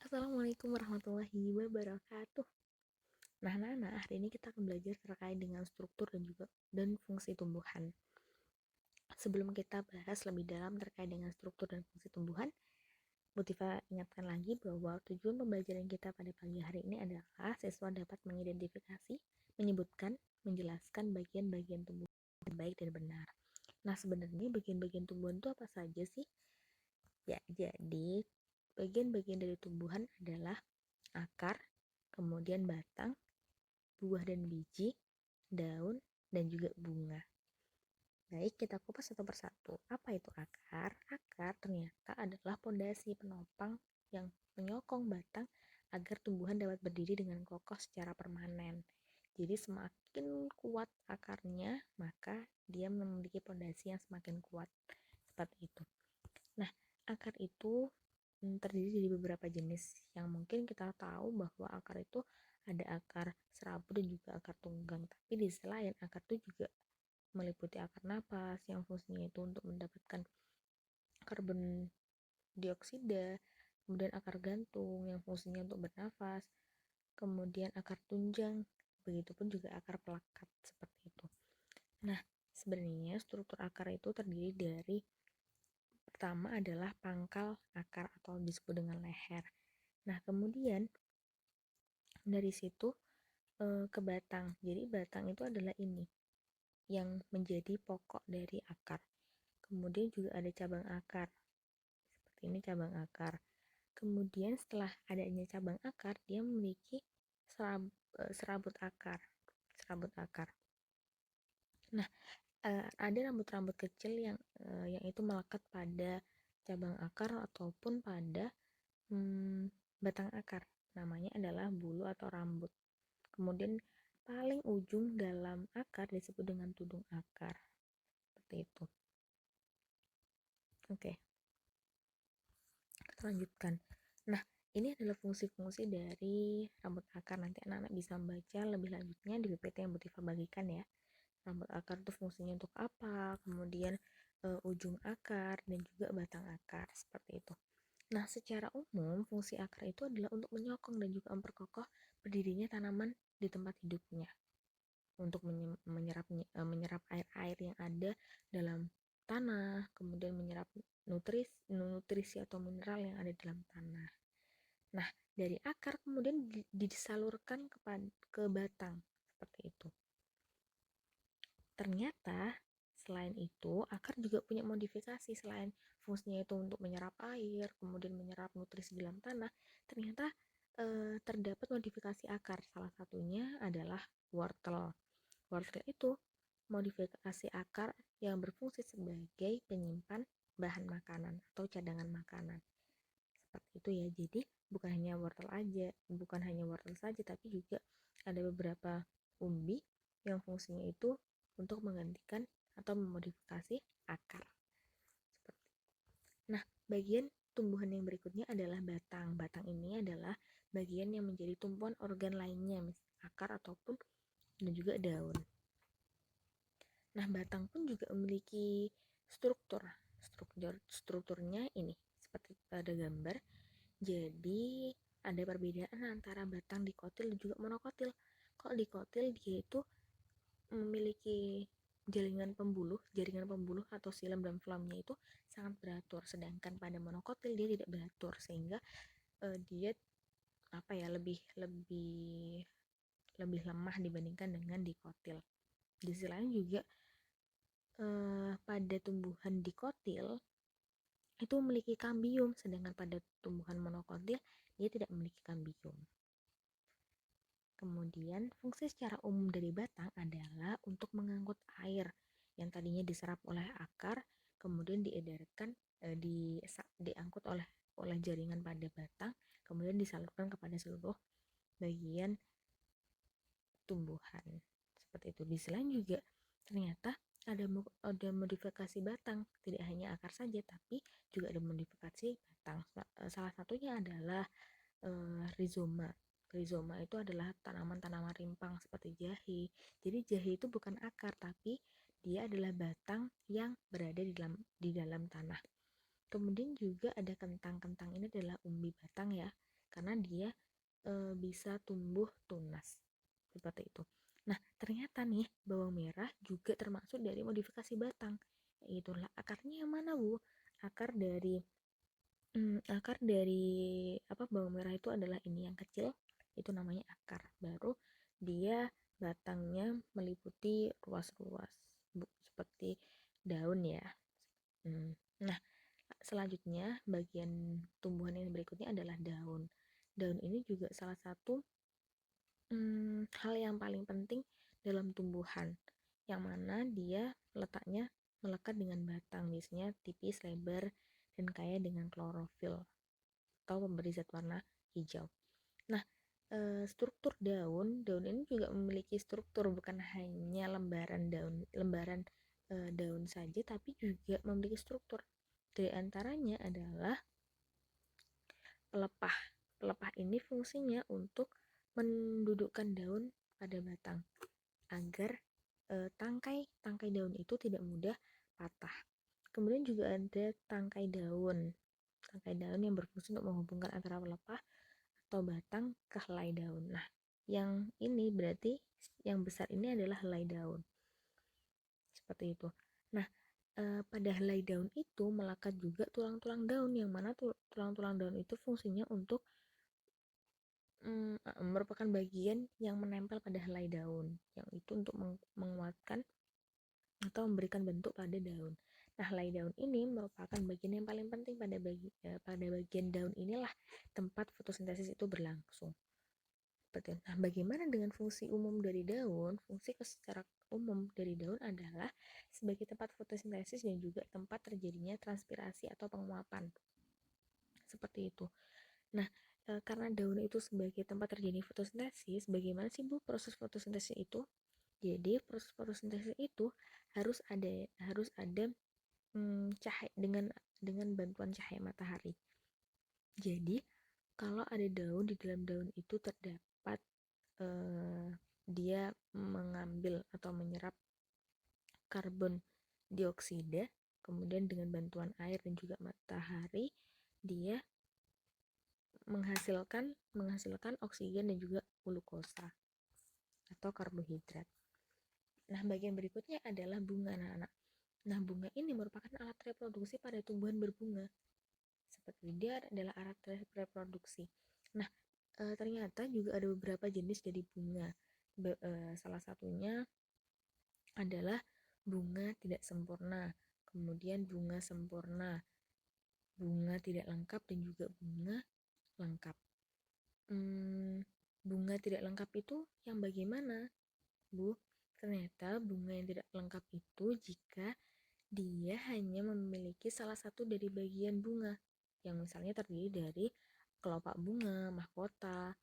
Assalamualaikum warahmatullahi wabarakatuh. Nah, hari ini kita akan belajar terkait dengan struktur dan fungsi tumbuhan. Sebelum kita bahas lebih dalam terkait dengan struktur dan fungsi tumbuhan, Mutiva ingatkan lagi bahwa tujuan pembelajaran kita pada pagi hari ini adalah siswa dapat mengidentifikasi, menyebutkan, menjelaskan bagian-bagian tumbuhan yang baik dan benar. Nah, sebenarnya bagian-bagian tumbuhan itu apa saja sih? Ya, jadi bagian-bagian dari tumbuhan adalah akar, kemudian batang, buah dan biji, daun, dan juga bunga. Baik, kita kupas satu persatu. Apa itu akar? Akar ternyata adalah pondasi penopang yang menyokong batang agar tumbuhan dapat berdiri dengan kokoh secara permanen. Jadi semakin kuat akarnya, maka dia memiliki pondasi yang semakin kuat. Seperti itu. Nah, akar itu terdiri dari beberapa jenis yang mungkin kita tahu bahwa akar itu ada akar serabut dan juga akar tunggang, tapi di sisi lain akar itu juga meliputi akar napas yang fungsinya itu untuk mendapatkan karbon dioksida, kemudian akar gantung yang fungsinya untuk bernafas, kemudian akar tunjang, begitupun juga akar pelekat seperti itu. Nah, sebenarnya struktur akar itu terdiri dari pertama adalah pangkal akar atau disebut dengan leher. Nah, kemudian dari situ ke batang. Jadi batang itu adalah ini yang menjadi pokok dari akar. Kemudian juga ada cabang akar. Seperti ini cabang akar. Kemudian setelah adanya cabang akar, dia memiliki serabut akar. Serabut akar. Nah, ada rambut-rambut kecil yang itu melekat pada cabang akar ataupun pada batang akar. Namanya adalah bulu atau rambut. Kemudian paling ujung dalam akar disebut dengan tudung akar. Seperti itu. Oke. Kita lanjutkan. Nah, ini adalah fungsi-fungsi dari rambut akar. Nanti anak-anak bisa membaca lebih lanjutnya di PPT yang Mutiva bagikan ya. Rambut akar itu fungsinya untuk apa? Kemudian ujung akar dan juga batang akar. Seperti itu. Nah, secara umum fungsi akar itu adalah untuk menyokong dan juga memperkokoh berdirinya tanaman di tempat hidupnya, untuk menyerap air-air yang ada dalam tanah, kemudian menyerap nutrisi atau mineral yang ada dalam tanah. Nah, dari akar kemudian disalurkan ke batang seperti itu. Ternyata selain itu, akar juga punya modifikasi. Selain fungsinya itu untuk menyerap air, kemudian menyerap nutrisi dalam tanah, ternyata terdapat modifikasi akar. Salah satunya adalah wortel. Wortel itu modifikasi akar yang berfungsi sebagai penyimpan bahan makanan atau cadangan makanan. Seperti itu ya. Jadi bukan hanya wortel saja, tapi juga ada beberapa umbi yang fungsinya itu untuk menggantikan atau memodifikasi akar. Nah, bagian tumbuhan yang berikutnya adalah batang. Batang ini adalah bagian yang menjadi tumpuan organ lainnya, misalnya akar ataupun dan juga daun. Nah, batang pun juga memiliki strukturnya ini seperti pada gambar. Jadi ada perbedaan antara batang dikotil dan juga monokotil. Kalau dikotil dia itu memiliki jaringan pembuluh atau xilem dan phloemnya itu sangat beratur, sedangkan pada monokotil dia tidak beratur, sehingga dia lebih lemah dibandingkan dengan dikotil. Di sisi lain juga pada tumbuhan dikotil itu memiliki kambium, sedangkan pada tumbuhan monokotil dia tidak memiliki kambium. Kemudian fungsi secara umum dari batang adalah untuk mengangkut air yang tadinya diserap oleh akar, kemudian diedarkan, diangkut oleh jaringan pada batang, kemudian disalurkan kepada seluruh bagian tumbuhan. Seperti itu. Di selain juga ternyata ada modifikasi batang, tidak hanya akar saja, tapi juga ada modifikasi batang. Salah satunya adalah rizoma. Rizoma itu adalah tanaman-tanaman rimpang seperti jahe. Jadi jahe itu bukan akar, tapi dia adalah batang yang berada di dalam tanah. Kemudian juga ada kentang. Kentang ini adalah umbi batang ya. karena dia bisa tumbuh tunas seperti itu. Nah, ternyata nih bawang merah juga termasuk dari modifikasi batang. Itulah akarnya yang mana, Bu? Akar dari bawang merah itu adalah ini yang kecil, itu namanya akar. Baru dia batangnya meliputi ruas-ruas, Bu, seperti daun ya. Nah, selanjutnya bagian tumbuhan yang berikutnya adalah daun. Daun ini juga salah satu hal yang paling penting dalam tumbuhan, yang mana dia letaknya melekat dengan batang, biasanya tipis, lebar, dan kaya dengan klorofil atau pemberi zat warna hijau. Nah, struktur daun ini juga memiliki struktur, bukan hanya lembaran daun saja, tapi juga memiliki struktur. Di antaranya adalah pelepah. Pelepah ini fungsinya untuk mendudukkan daun pada batang agar tangkai daun itu tidak mudah patah. Kemudian juga ada tangkai daun yang berfungsi untuk menghubungkan antara pelepah atau batang ke helai daun. Nah, yang ini berarti yang besar ini adalah helai daun. Seperti itu. Nah, pada helai daun itu melekat juga tulang-tulang daun, yang mana tulang-tulang daun itu fungsinya untuk merupakan bagian yang menempel pada helai daun, yang itu untuk menguatkan atau memberikan bentuk pada daun. Nah, helai daun ini merupakan bagian yang paling penting pada bagian daun inilah tempat fotosintesis itu berlangsung. Nah, bagaimana dengan fungsi umum dari daun? Fungsi secara umum dari daun adalah sebagai tempat fotosintesis dan juga tempat terjadinya transpirasi atau penguapan. Seperti itu. Nah, karena daun itu sebagai tempat terjadi fotosintesis, bagaimana sih, Bu, proses fotosintesis itu? Jadi, proses fotosintesis itu harus ada cahaya dengan bantuan cahaya matahari. Jadi, kalau ada daun, di dalam daun itu terdapat dia mengambil atau menyerap karbon dioksida, kemudian dengan bantuan air dan juga matahari dia menghasilkan oksigen dan juga glukosa atau karbohidrat. Nah, bagian berikutnya adalah bunga anak-anak. Nah, bunga ini merupakan alat reproduksi pada tumbuhan berbunga. Seperti dia adalah alat reproduksi. Nah, ternyata juga ada beberapa jenis dari bunga. Salah satunya adalah bunga tidak sempurna, kemudian bunga sempurna, bunga tidak lengkap, dan juga bunga lengkap. Bunga tidak lengkap itu yang bagaimana, Bu? Ternyata bunga yang tidak lengkap itu jika dia hanya memiliki salah satu dari bagian bunga, yang misalnya terdiri dari kelopak bunga, mahkota,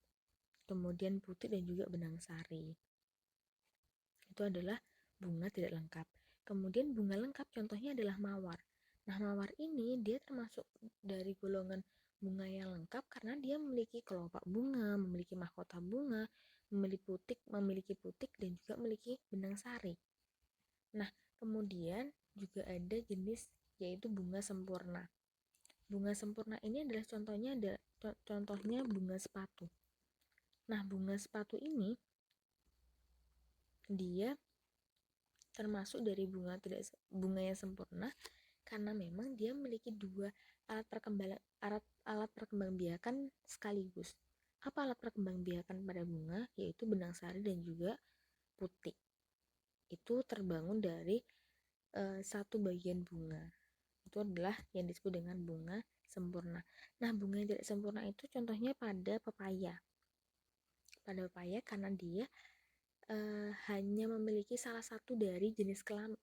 kemudian putih dan juga benang sari. Itu adalah bunga tidak lengkap. Kemudian bunga lengkap contohnya adalah mawar. Nah, mawar ini dia termasuk dari golongan bunga yang lengkap karena dia memiliki kelopak bunga, memiliki mahkota bunga, memiliki putik dan juga memiliki benang sari. Nah, kemudian juga ada jenis yaitu bunga sempurna. Bunga sempurna ini adalah contohnya bunga sepatu. Nah, bunga sepatu ini dia termasuk dari bunga yang sempurna karena memang dia memiliki dua alat perkembangbiakan sekaligus. Apa alat perkembangbiakan pada bunga? Yaitu benang sari dan juga putik. Itu terbangun dari satu bagian bunga. Itu adalah yang disebut dengan bunga sempurna. Nah, bunga yang tidak sempurna itu contohnya pada pepaya. Pada pepaya karena dia hanya memiliki salah satu dari jenis kelamin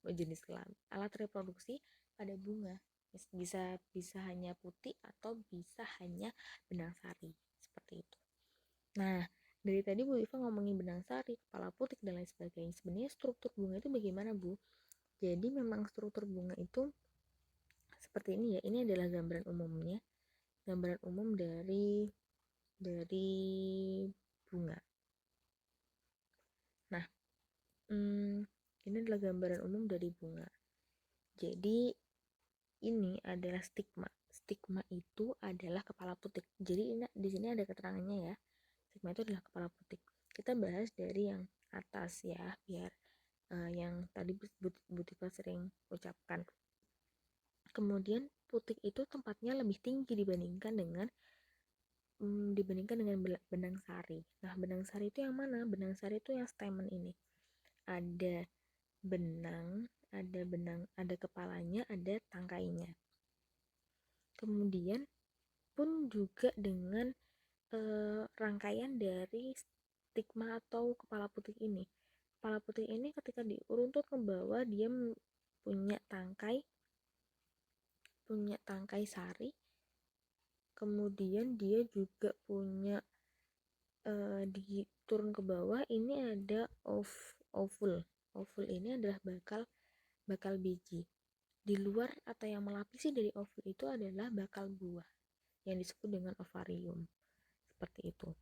alat reproduksi pada bunga. Bisa hanya putih atau bisa hanya benang sari, seperti itu. Nah, dari tadi Bu Iva ngomongin benang sari, kepala putik dan lain sebagainya. Sebenarnya struktur bunga itu bagaimana, Bu? Jadi memang struktur bunga itu seperti ini ya. Ini adalah gambaran umumnya. Gambaran umum dari bunga. Nah, ini adalah gambaran umum dari bunga. Jadi ini adalah stigma. stigma itu adalah kepala putik. Jadi ini di sini ada keterangannya ya. Stigma itu adalah kepala putik. Kita bahas dari yang atas ya, biar yang tadi Bu Tifa sering ucapkan. Kemudian putik itu tempatnya lebih tinggi dibandingkan dengan benang sari. Nah, benang sari itu yang mana? Benang sari itu yang stamen ini. Ada benang, ada kepalanya, ada tangkainya. Kemudian pun juga dengan rangkaian dari stigma atau kepala putik ini. Kepala putik ini ketika diuruntut ke bawah, dia punya tangkai sari. Kemudian dia juga punya diturun ke bawah ini ada ovul. Ovul ini adalah bakal biji. Di luar atau yang melapisi dari ovul itu adalah bakal buah yang disebut dengan ovarium. Seperti itu.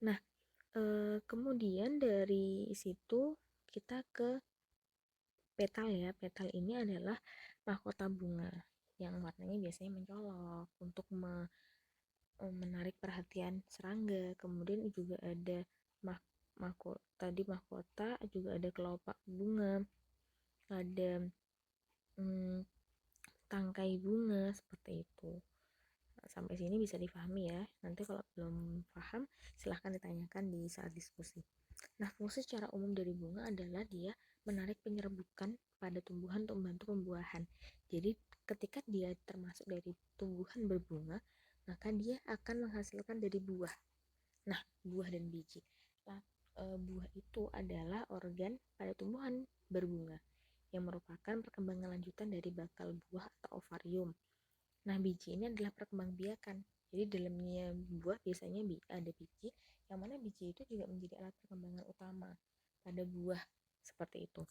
Nah, kemudian dari situ kita ke petal ya. Petal ini adalah mahkota bunga yang warnanya biasanya mencolok untuk menarik perhatian serangga. Kemudian juga ada mahkota juga ada kelopak bunga, ada tangkai bunga, seperti itu. Sampai sini bisa dipahami ya. Nanti kalau belum paham silahkan ditanyakan di saat diskusi. Nah, fungsi secara umum dari bunga adalah dia menarik penyerbukan pada tumbuhan untuk membantu pembuahan. Jadi ketika dia termasuk dari tumbuhan berbunga, maka dia akan menghasilkan dari buah. Nah, buah dan biji. Buah itu adalah organ pada tumbuhan berbunga yang merupakan perkembangan lanjutan dari bakal buah atau ovarium. Nah, biji ini adalah perkembangbiakan. Jadi dalamnya buah biasanya ada biji, yang mana biji itu juga menjadi alat perkembangan utama pada buah, seperti itu.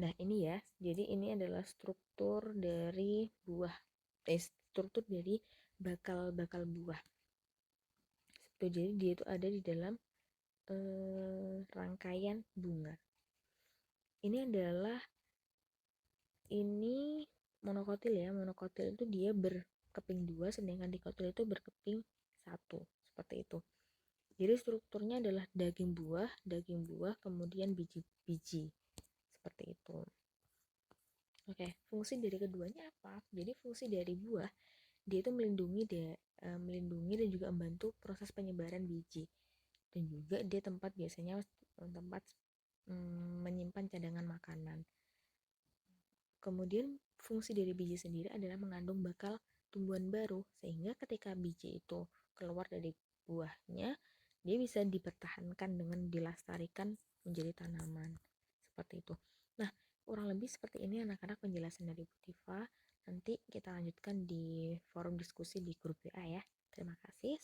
Nah, ini ya. Jadi ini adalah struktur dari buah. Struktur dari bakal buah. Jadi dia itu ada di dalam rangkaian bunga. Ini monokotil ya. Monokotil itu dia berkeping 2, sedangkan dikotil itu berkeping 1, seperti itu. Jadi strukturnya adalah daging buah, kemudian biji-biji, seperti itu. Oke, fungsi dari keduanya apa? Jadi fungsi dari buah, dia itu melindungi dan juga membantu proses penyebaran biji, dan juga dia biasanya tempat menyimpan cadangan makanan. Kemudian fungsi dari biji sendiri adalah mengandung bakal tumbuhan baru, sehingga ketika biji itu keluar dari buahnya, dia bisa dipertahankan dengan dilestarikan menjadi tanaman, seperti itu. Nah, kurang lebih seperti ini anak-anak penjelasan dari Bu Tifa. Nanti kita lanjutkan di forum diskusi di grup WA ya. Terima kasih.